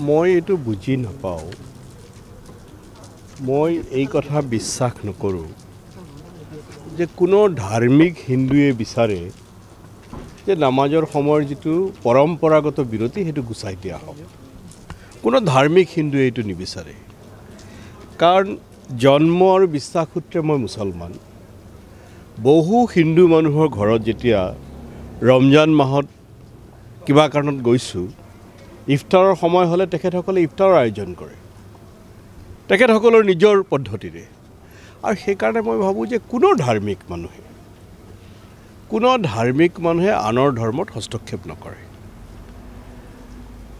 মই এইটো বুজি নাপাওঁ মই এই কথা বিশ্বাস নকৰোঁ যে কোনো ধাৰ্মিক হিন্দুৱে বিচাৰে যে নামাজৰ সময়ৰ যিটো পৰম্পৰাগত বিৰতি সেইটো গুচাই দিয়া হওক কোনো ধাৰ্মিক হিন্দুৱে এইটো নিবিচাৰে কাৰণ জন্ম আৰু বিশ্বাস সূত্ৰে মই মুছলমান বহু হিন্দু মানুহৰ ঘৰত যেতিয়া ৰমজান মাহত কিবা কাৰণত গৈছোঁ ইফতাৰৰ সময় হ'লে তেখেতসকলে ইফতাৰৰ আয়োজন কৰে তেখেতসকলৰ নিজৰ পদ্ধতিৰে আৰু সেইকাৰণে মই ভাবোঁ যে কোনো ধাৰ্মিক মানুহে আনৰ ধৰ্মত হস্তক্ষেপ নকৰে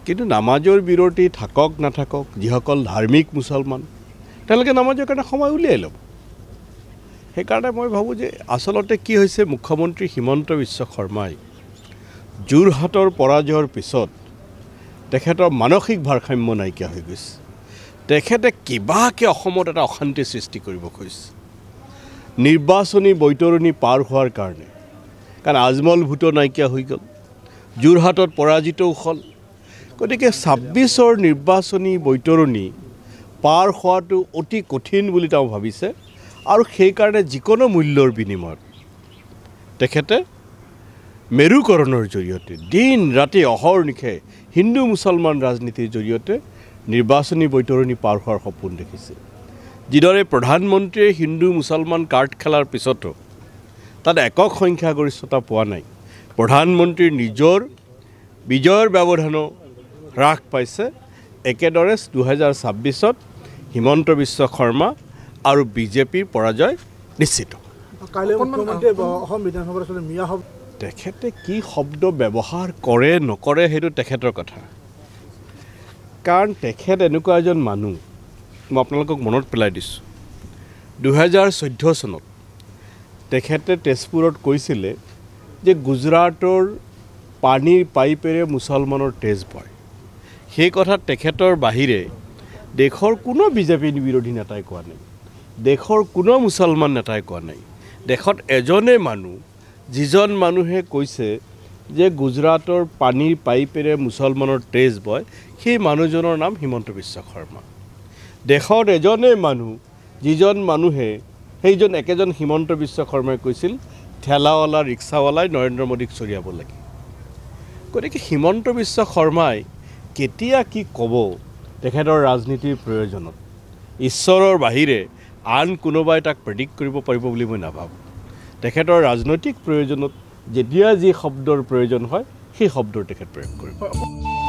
কিন্তু নামাজৰ বিৰতি থাকক নাথাকক যিসকল ধাৰ্মিক মুছলমান তেওঁলোকে নামাজৰ কাৰণে সময় উলিয়াই ল'ব সেইকাৰণে মই ভাবোঁ যে আচলতে কি হৈছে মুখ্যমন্ত্ৰী হিমন্ত বিশ্ব শৰ্মাই যোৰহাটৰ পৰাজয়ৰ পিছত তেখেতৰ মানসিক ভাৰসাম্য নাইকিয়া হৈ গৈছে তেখেতে কিবাকে অসমত এটা অশান্তি সৃষ্টি কৰিব খুজিছে নিৰ্বাচনী বৈতৰণি পাৰ হোৱাৰ কাৰণে কাৰণ আজমল ভোটো নাইকিয়া হৈ গ'ল যোৰহাটত পৰাজিতও হ'ল গতিকে ২৬ৰ নিৰ্বাচনী বৈতৰণি পাৰ হোৱাটো অতি কঠিন বুলি তেওঁ ভাবিছে আৰু সেইকাৰণে যিকোনো মূল্যৰ বিনিময়ত তেখেতে মেৰুকৰণৰ জৰিয়তে দিন ৰাতি অহৰ্নিশে হিন্দু মুছলমান ৰাজনীতিৰ জৰিয়তে নিৰ্বাচনী বৈতৰণি পাৰ হোৱাৰ সপোন দেখিছে যিদৰে প্ৰধানমন্ত্ৰীয়ে হিন্দু মুছলমান কাৰ্ড খেলাৰ পিছতো তাত একক সংখ্যাগৰিষ্ঠতা পোৱা নাই প্ৰধানমন্ত্ৰীৰ নিজৰ বিজয়ৰ ব্যৱধানো হ্ৰাস পাইছে একেদৰে ২০২৬ত হিমন্ত বিশ্ব শৰ্মা আৰু বিজেপিৰ পৰাজয় নিশ্চিত তেখেতে কি শব্দ ব্যৱহাৰ কৰে নকৰে সেইটো তেখেতৰ কথা কাৰণ তেখেত এনেকুৱা এজন মানুহ মই আপোনালোকক মনত পেলাই দিছোঁ ২০১৪ চনত তেখেতে তেজপুৰত কৈছিলে যে গুজৰাটৰ পানীৰ পাইপেৰে মুছলমানৰ তেজ বয় সেই কথা তেখেতৰ বাহিৰে দেশৰ কোনো বিজেপি বিৰোধী নেতাই কোৱা নাই দেশৰ কোনো মুছলমান নেতাই কোৱা নাই দেশত এজনে মানুহ যিজন মানুহে কৈছে যে গুজৰাটৰ পানীৰ পাইপেৰে মুছলমানৰ তেজ বয় সেই মানুহজনৰ নাম হিমন্ত বিশ্ব শৰ্মা দেশত এজনে মানুহ যিজন মানুহে সেইজন একেজন হিমন্ত বিশ্ব শৰ্মাই কৈছিল ঠেলাৱালা ৰিক্সাৱালাই নৰেন্দ্ৰ মোদীক চৰিয়াব লাগে গতিকে হিমন্ত বিশ্ব শৰ্মাই কেতিয়া কি ক'ব তেখেতৰ ৰাজনীতিৰ প্ৰয়োজনত ঈশ্বৰৰ বাহিৰে আন কোনোবাই তাক প্ৰেডিক্ট কৰিব পাৰিব বুলি মই নাভাবোঁ তেখেতৰ ৰাজনৈতিক প্ৰয়োজনত যেতিয়া যি শব্দৰ প্ৰয়োজন হয় সেই শব্দৰ তেখেত প্ৰয়োগ কৰিব